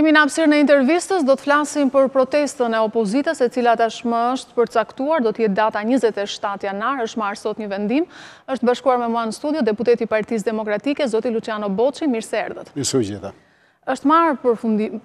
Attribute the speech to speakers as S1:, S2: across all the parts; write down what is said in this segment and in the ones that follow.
S1: Jemi në hapësirën e intervistës, do të flasim për protestën e opozitës, e cila tashmë është përcaktuar, do të jetë data 27 janar, është marrë sot një vendim. Është bashkuar me mua në studio deputeti i Partisë Demokratike, zoti Luciano Boçi, mirë se erdhët.
S2: Mirë gjitha.
S1: Është marrë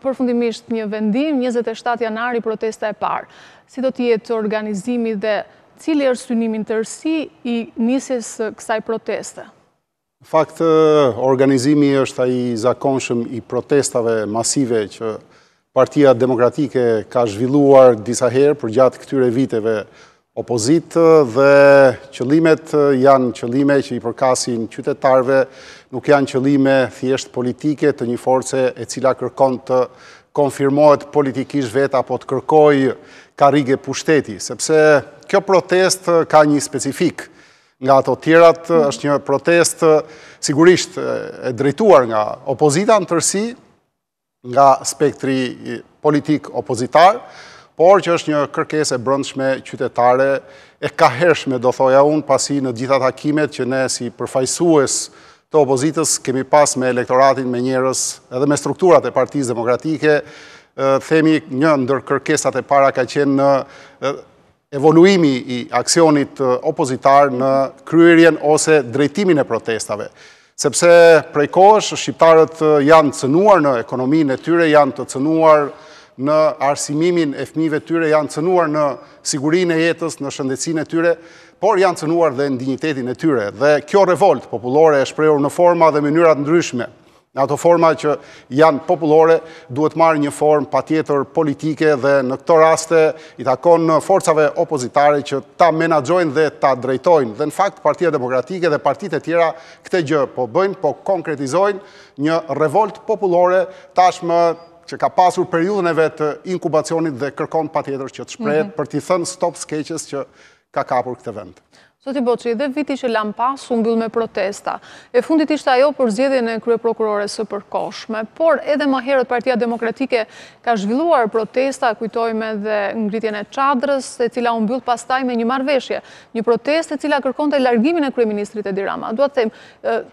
S1: përfundimisht një vendim, 27 janar i protesta e parë. Si do të jetë organizimi dhe cili është synimi në tërësi i nisjes së kësaj proteste?
S2: Në fakt, organizimi është ai zakonshëm i protestave masive që Partia Demokratike ka zhvilluar disa herë për gjatë këtyre viteve opozitë dhe qëllimet janë qëllime që i përkasin qytetarëve, nuk janë qëllime thjesht politike të një force e cila kërkon të konfirmohet politikisht vetë apo të kërkoj karrige pushteti, sepse kjo protest ka një specifik. Nga ato tjerat është një protest sigurisht e drejtuar nga opozita në tërësi, nga spektri politik opozitar, por që është një kërkesë e brendshme qytetare e kahershme, do thoja unë, pasi në gjitha takimet që ne si përfaqësues të opozitës kemi pas me elektoratin, me njerëz, edhe me strukturat e Partisë Demokratike, themi një ndër kërkesat e para ka qenë në evoluimi i aksionit opozitar në kryerjen ose drejtimin e protestave. Sepse prej kohësh, shqiptarët janë cënuar në ekonominë e tyre, janë të cënuar në arsimimin e fëmijëve tyre, janë cënuar në sigurinë e jetës, në shëndetësinë e tyre, por janë cënuar dhe në dinjitetin e tyre. Dhe kjo revolt popullore e shprehur në forma dhe mënyrat ndryshme, në ato forma që janë popullore, duhet marrë një formë patjetër politike dhe në këto raste i takon forcave opozitare që ta menaxhojnë dhe ta drejtojnë. Dhe në fakt Partia Demokratike dhe partitë e tjera këtë gjë po bëjnë, po konkretizojnë një revolt popullore tashmë që ka pasur periudhën e vet inkubacionit dhe kërkon patjetër që të shprehet për t'i thënë stop skeqes që ka kapur këtë vend.
S1: Zoti Boçi, dhe viti që lam pas u mbyll me protesta. E fundit ishte ajo për zgjedhjen e kryeprokurores së përkohshme, por edhe më herët Partia Demokratike ka zhvilluar protesta, kujtojmë edhe ngritjen e çadrës, e cila u mbyll pastaj me një marrëveshje, një protestë e cila kërkonte largimin e kryeministrit Edi Rama. Dua të them,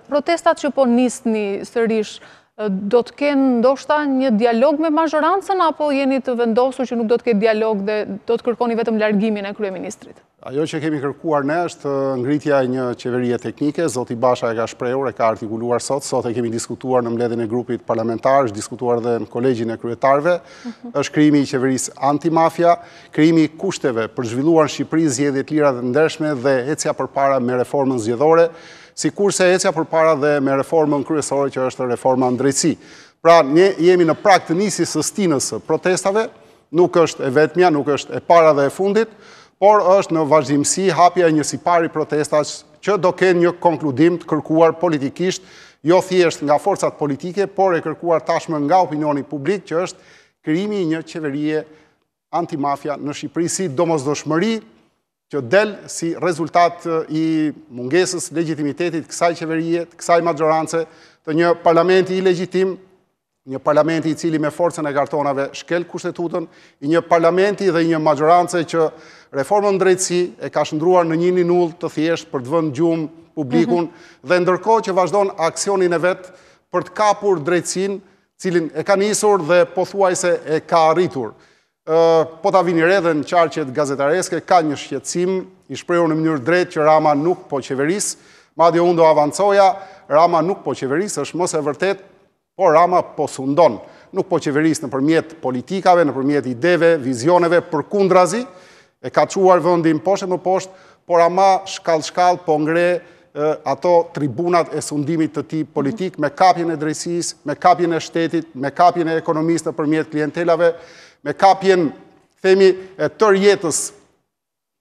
S1: protestat që po nisni sërish do të kenë ndoshta një dialog me mazhorancën apo jeni të vendosur që nuk do të ketë dialog dhe do të kërkoni vetëm largimin e kryeministrit?
S2: Ajo që kemi kërkuar ne është ngritja e një qeverie teknike, zoti Basha e ka shprehur, e ka artikuluar sot e kemi diskutuar në mbledhjen e grupit parlamentar, është diskutuar dhe në kolegjin e kryetarëve, është krijimi i qeverisë antimafia, krijimi i kushteve për zhvilluar në Shqipëri zgjedhje të lira dhe ndershme dhe ecja përpara me reformën zgjedhore, sikurse ecja përpara dhe me reformën kryesore që është reforma në drejtësi. Pra, ne jemi në prag të nisjes së stinës së protestave, nuk është e vetmja, nuk është e para dhe e fundit, por është në vazhdimsi hapja një sipari protestash që do kenë një konkludim të kërkuar politikisht, jo thjesht nga forcat politike, por e kërkuar tashmë nga opinioni publik, që është krijimi i një qeverie antimafia në Shqipëri si domosdoshmëri që del si rezultat i mungesës legitimitetit kësaj qeverie, kësaj maxhoranце, të një parlamenti ilegjitim, një parlamenti i cili me forcën e kartonave shkel kushtetutën, i një parlamenti dhe një maxhorancë që reformën drejtësi e ka shndruar në një ninull të thjesht për të vënë gjumë publikun dhe ndërkohë që vazhdon aksionin e vet për të kapur drejtësinë, cilin e ka nisur dhe pothuajse e ka arritur. Po ta vini re dhe në qarqet gazetareske ka një shqetësim i shprehur në mënyrë drejtë që Rama nuk po qeveris, madje unë do avancoja, Rama nuk po qeveris, është mos e vërtet, por Rama po sundon, nuk po qeveris nëpërmjet politikave, nëpërmjet ideve, vizioneve, përkundrazi, e ka çuar vendin poshtë më poshtë, por Rama shkallë po ngre ato tribunat e sundimit të tij politik me kapjen e drejtësisë, me kapjen e shtetit, me kapjen e ekonomisë nëpërmjet klientelave, me kapjen, themi, e tërë jetës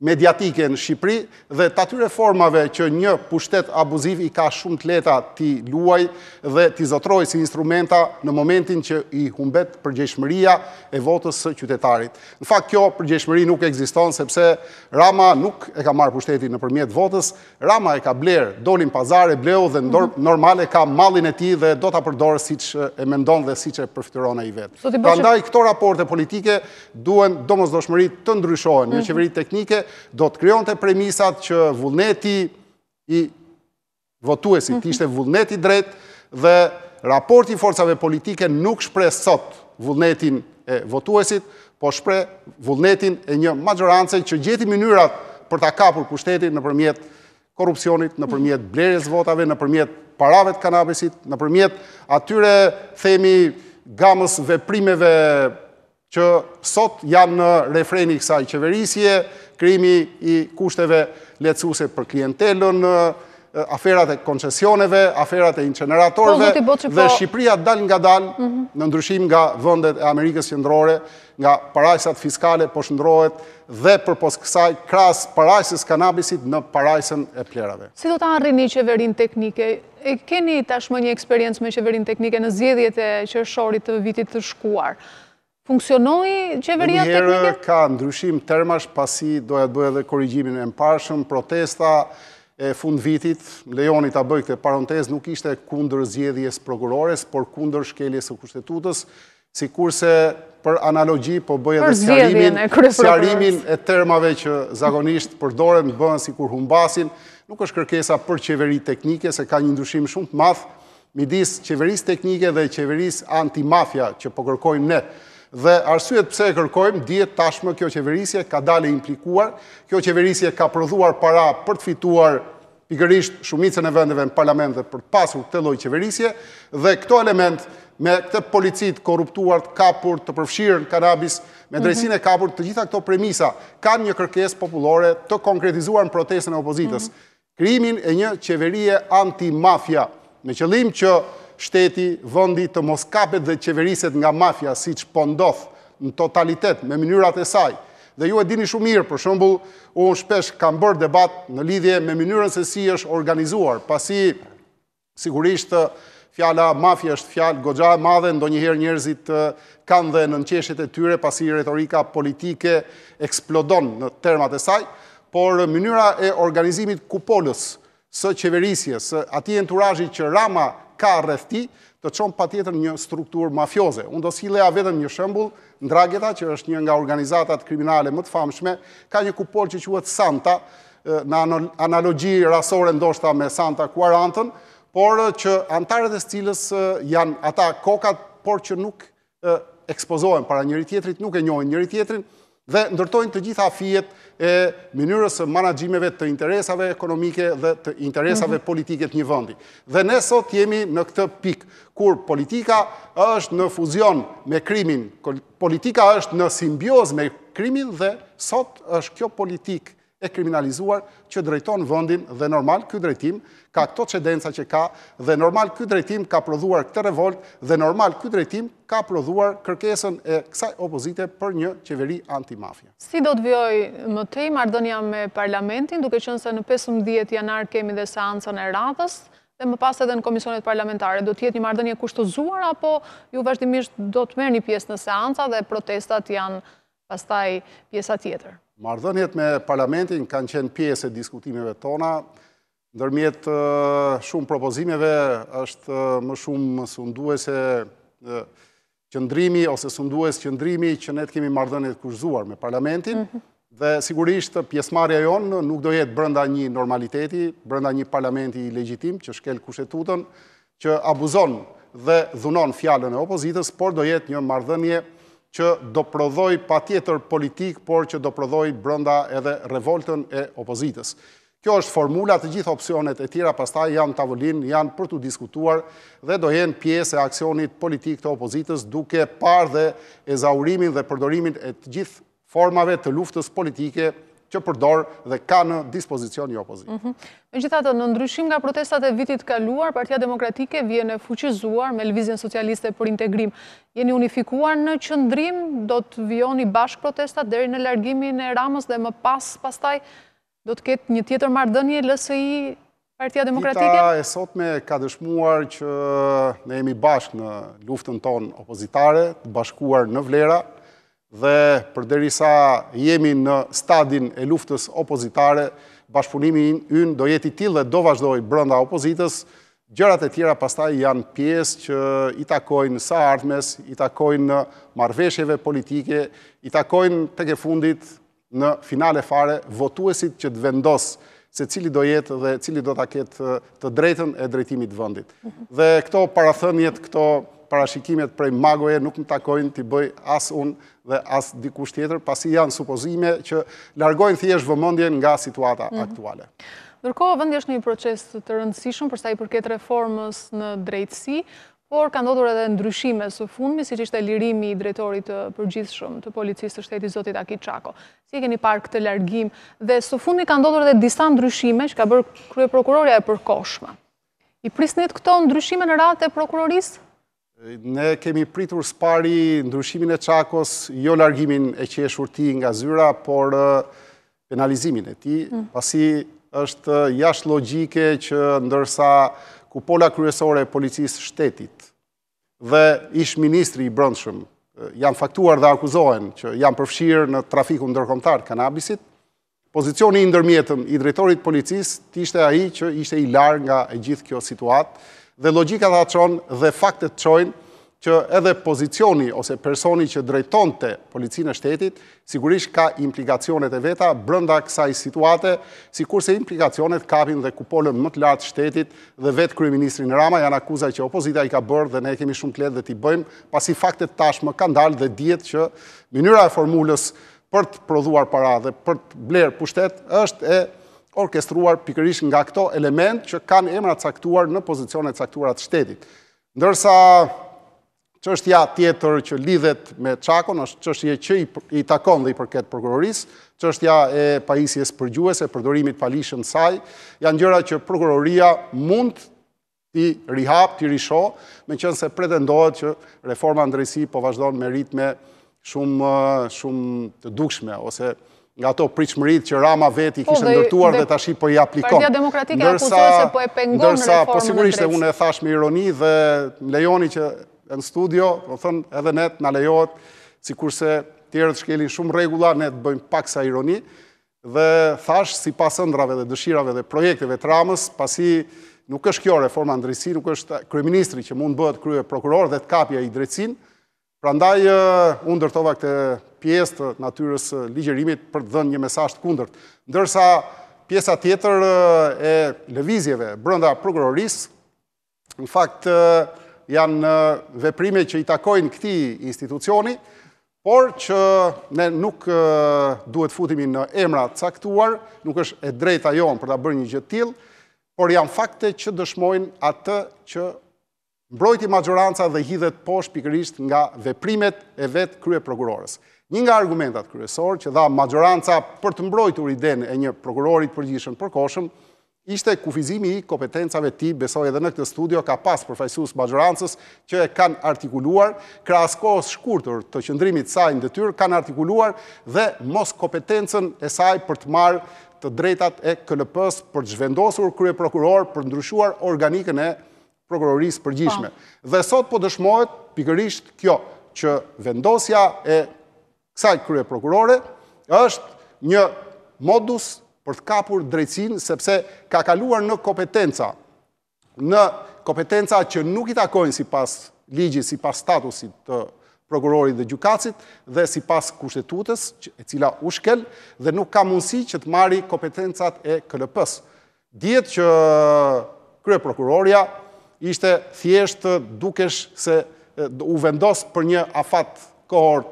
S2: mediatike në Shqipëri dhe të atyre formave që një pushtet abuziv i ka shumë të leta t'i luaj dhe t'i zotroj si instrumenta në momentin që i humbet përgjegjshmëria e votës së qytetarit. Në fakt, kjo përgjegjshmëri nuk ekziston sepse Rama nuk e ka marrë pushtetin nëpërmjet votës, Rama e ka bler, dolin pazar, e bleu dhe normal e ka mallin e tij dhe do ta përdorë siç e mendon dhe siç e përfituron ai vet. Prandaj këto raporte politike duhen domosdoshmëri të ndryshohen. Një qeveri teknike do të krijonte premisat që vullneti i votuesit ishte vullneti drejt dhe raporti i forcave politike nuk shpreh sot vullnetin e votuesit, po shpreh vullnetin e një maggjorancë që gjeti mënyrat për ta kapur pushtetin nëpërmjet korrupsionit, nëpërmjet blerjes votave, nëpërmjet parave të kanabesit, nëpërmjet atyre themi gamës veprimeve që sot janë në refreni kësaj qeverisje, krijimi i kushteve lehtësuese për klientelën, aferat e koncesioneve, aferat e inceneratorëve, dhe Shqipëria dal nga dal, në ndryshim nga vendet e Amerikës Qendrore, nga parajsat fiskale po shndrohet dhe përpos kësaj krahas parajsës kanabisit në parajsën e plerave.
S1: Si do ta arrini qeverinë teknike? E keni tashmë një eksperiencë me qeverinë teknike në zgjedhjet e qershorit të vitit të shkuar. Funksionoi qeveria teknike?
S2: Njëherë ka ndryshim termash pasi doja të bëj edhe korrigjimin e mparshëm, protesta e fund vitit, lejoni ta bëj këtë parantezë, nuk ishte kundër zgjedhjes prokurores, por kundër shkeljes së kushtetutës, sikurse për analogji po bëj edhe sqarimin e termave që zakonisht përdoren, bëhen sikur humbasin, nuk është kërkesa për qeveri teknike, se ka një ndryshim shumë të madh midis qeverisë teknike dhe qeverisë antimafia që po kërkojmë ne. Dhe arsyet pse e kërkojmë, dihet tashmë kjo qeverisje ka dalë implikuar, kjo qeverisje ka prodhuar para për të fituar pikërisht shumicën e vendeve në parlament dhe për të pasur këtë lloj qeverisje, dhe këto element me këtë policit korruptuar, të kapur, të përfshirë në kanabis, me drejtsinë e kapur, të gjitha këto premisa kanë një kërkesë popullore të konkretizuar në protestën e opozitës. Krijimin e një qeverie anti-mafia, me qëllim që shteti, vendi të mos kapet dhe qeveriset nga mafia, siç po ndodh në totalitet me mënyrat e saj. Dhe ju e dini shumë mirë, për shembull, unë shpesh kam bërë debat në lidhje me mënyrën se si është organizuar, pasi sigurisht fjala mafia është fjalë goxha e madhe, ndonjëherë njerëzit kanë dhe në nqeshjet e tyre, pasi retorika politike eksplodon në termat e saj, por mënyra e organizimit kupolës së qeverisjes, së atij enturazhi që Rama ka rreth tij, të çon patjetër një strukturë mafioze. Unë do silleja vetëm një shembull, Ndragheta, që është një nga organizatat kriminale më të famshme, ka një kupol që quhet Santa, në analogji rasore ndoshta me Santa Quarantën, por që antarët e cilës janë ata kokat, por që nuk ekspozohen para njëri tjetrit, nuk e njohin njëri tjetrin, dhe ndërtojnë të gjitha fijet e mënyrës së menaxhimeve të interesave ekonomike dhe të interesave politike të një vendi. Dhe ne sot jemi në këtë pikë, kur politika është në fuzion me krimin, politika është në simbioz me krimin, dhe sot është kjo politikë e kriminalizuar që drejton vendin, dhe normal ky drejtim ka këto çedenca që ka, dhe normal ky drejtim ka prodhuar këtë revolt, dhe normal ky drejtim ka prodhuar kërkesën e kësaj opozite për një qeveri antimafia.
S1: Si do të vijojë më tej marrëdhënia me parlamentin, duke qenë se në 15 janar kemi dhe seancën e radhës, dhe më pas edhe në komisionet parlamentare, do të jetë një marrëdhënie kushtëzuar, apo ju vazhdimisht do të merrni pjesë në seanca dhe protestat janë pastaj pjesa tjetër?
S2: Marrëdhëniet me parlamentin kanë qenë pjesë e diskutimeve tona. Ndërmjet shumë propozimeve është më shumë sunduese qëndrimi ose sundues qëndrimi që ne të kemi marrëdhënie të kushtuar me parlamentin, dhe sigurisht pjesëmarrja jonë nuk do jetë brenda një normaliteti, brenda një parlamenti legjitim që shkel kushtetutën, që abuzon dhe dhunon fjalën e opozitës, por do jetë një marrëdhënie që do prodhoj patjetër politik, por që do prodhoj brenda edhe revoltën e opozitës. Kjo është formula, të gjitha opsionet e tjera pastaj janë tavolin, janë për të diskutuar dhe do jenë pjesë e aksionit politik të opozitës, duke parë dhe ezaurimin dhe përdorimin e të gjithë formave të luftës politike që përdor dhe ka në dispozicion një opozitë.
S1: Megjithatë, në ndryshim nga protestat e vitit kaluar, Partia Demokratike vjen e fuqizuar me Lëvizjen Socialiste për Integrim. Jeni unifikuar në qëndrim, do të vijoni bashkë protestat deri në largimin e Ramës dhe më pastaj do të ketë një tjetër marrëdhënie LSI Partia Demokratike?
S2: Dita e sotme ka dëshmuar që ne jemi bashkë në luftën tonë opozitare, të bashkuar në vlera, dhe përderisa jemi në stadin e luftës opozitare, bashkëpunimi ynë do jetë i tillë dhe do vazhdoj brenda opozitës. Gjërat e tjera pastaj janë pjesë që i takojnë së ardhmes, i takojnë marrëveshjeve politike, i takojnë tek e fundit në finale fare votuesit që të vendos se cili do jetë dhe cili do ta ketë të drejtën e drejtimit të vendit. Dhe këto parathënjet, këto parashikimet prej magoje nuk më takojnë t'i bëj as unë dhe as dikush tjetër, pasi janë supozime që largojnë thjesht vëmendjen nga situata aktuale.
S1: Ndërkohë, vendi është në një proces të rëndësishëm për sa i përket reformës në drejtësi, por ka ndodhur edhe ndryshime së fundmi, siç ishte lirimi i drejtorit të përgjithshëm të policisë të shtetit zotit Aki Çako. Si e keni parë këtë largim dhe së fundmi ka ndodhur edhe disa ndryshime që ka bërë kryeprokuroria e përkohshme. I prisnit këto ndryshime në radhë e prokurorisë?
S2: Ne kemi pritur s'pari ndryshimin e Çakos, jo largimin e qeshur ti nga zyra, por penalizimin e tij, pasi është jashtë logjike që ndërsa kupola kryesore e policisë shtetit dhe ish ministri i brendshëm janë faktuar dhe akuzohen që janë përfshirë në trafikun ndërkombëtar kanabisit, pozicioni i ndërmjetëm i drejtorit policisë ishte ai që ishte i larë nga e gjithë kjo situatë dhe logjika ta çon dhe faktet çojnë që edhe pozicioni ose personi që drejtonte policinë e shtetit sigurisht ka implikacionet e veta brenda kësaj situate, sikurse implikacionet kapin dhe kupolën më të lartë shtetit dhe vetë kryeministrin Rama janë akuza që opozita i ka bërë dhe ne kemi shumë të lehtë dhe t'i bëjmë, pasi faktet tashmë kanë dalë dhe dihet që mënyra e formulës për të prodhuar para dhe për të blerë pushtet është e orkestruar pikërisht nga këto element që kanë emra caktuar në pozicione caktuara të shtetit. Ndërsa çështja tjetër që lidhet me Çakon është çështje që i takon dhe i përket prokurorisë, çështja e pajisjes përgjuese, përdorimit palishëm saj, janë gjëra që prokuroria mund t'i rihap, t'i risho, meqense pretendohet që reforma në drejtësi po vazhdon me ritme shumë të dukshme, ose nga ato pritshmëritë që Rama veti kishte ndërtuar dhe tash po i aplikon.
S1: Partia Demokratike akuzohet se po e pengon reformën e drejtësisë.
S2: Po sigurisht unë e thash me ironi dhe më lejoni që në studio, do thënë edhe ne na lejohet, sikurse tjerët shkelin shumë rregulla, ne të bëjmë pak sa ironi dhe thash sipas ëndrave dhe dëshirave dhe projekteve të Ramës, pasi nuk është kjo reforma në drejtësi, nuk është kryeministri që mund bëhet krye prokuror dhe të kapja i drejtësinë. Prandaj unë ndërtova këtë pjesë të natyrës ligjërimit për të dhënë një mesazh të kundërt. Ndërsa pjesa tjetër e lëvizjeve brenda prokurorisë, në fakt janë veprime që i takojnë këtij institucioni, por që ne nuk duhet futemi në emra caktuar, nuk është e drejta jonë për ta bërë një gjë të tillë, por janë fakte që dëshmojnë atë që mbrojti maxhoranca dhe hidhet poshtë pikërisht nga veprimet e vet kryeprokurorës. Një nga argumentat kryesor që dha maxhoranca për të mbrojtur idenë e një prokurori të përgjithshëm përkohshëm ishte kufizimi i kompetencave të tij, besoj edhe në këtë studio ka pas përfaqësues maxhorancës që e kanë artikuluar, krahas kohës shkurtër të qëndrimit saj në detyrë, kanë artikuluar dhe mos kompetencën e saj për të marrë të drejtat e KLP-s për të zhvendosur kryeprokuror, për ndryshuar organikën e prokurorisë përgjithshme. Dhe sot po dëshmohet pikërisht kjo, që vendosja e kësaj kryeprokurore është një modus për të kapur drejtësinë, sepse ka kaluar në kompetenca që nuk i takojnë sipas ligjit, sipas statusit të prokurorit dhe gjykatësit dhe sipas kushtetutës, e cila u shkel dhe nuk ka mundësi që të marrë kompetencat e KLP-s. Dihet që kryeprokuroria ishte thjesht dukesh se u vendos për një afat kohor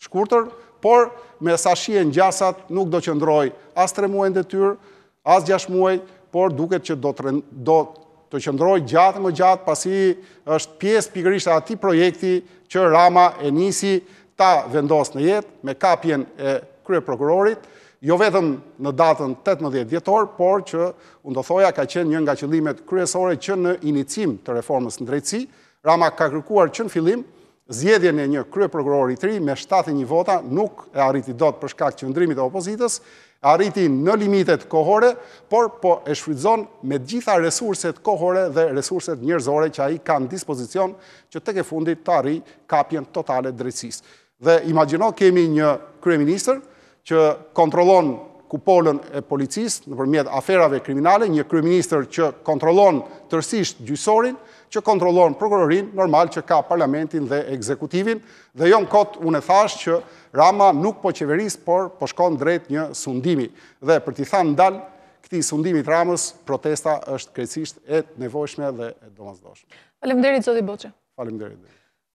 S2: shkurtër, por me sa shihen gjasat nuk do qëndroj as 3 muaj në detyrë, as 6 muaj, por duket që do të qëndroj gjatë më gjatë, pasi është pjesë pikërisht e atij projekti që Rama e nisi ta vendos në jetë me kapjen e kryeprokurorit, jo vetëm në datën 18 dhjetor, por që unë do thoja ka qenë një nga qëllimet kryesore që në inicim të reformës në drejtësi, Rama ka kërkuar që në fillim zgjedhjen e një kryeprokurori të ri me 71 vota, nuk e arriti dot për shkak të qëndrimit të opozitës, arriti në limitet kohore, por po e shfrytëzon me gjitha resurset kohore dhe resurset njerëzore që ai ka në dispozicion që tek e fundit të arrijë kapjen totale të drejtësisë. Dhe imagjino kemi një kryeministër që kontrollon kupolën e policisë nëpërmjet aferave kriminale, një kryeministër që kontrollon tërësisht gjyqësorin, që kontrollon prokurorin, normal që ka parlamentin dhe ekzekutivin, dhe jo në kot unë e thash që Rama nuk po qeveris, por po shkon drejt një sundimi. Dhe për t'i thënë ndal këtij sundimit Ramës, protesta është krejtësisht e nevojshme dhe e domosdoshme.
S1: Faleminderit zoti Boçi.
S2: Faleminderit.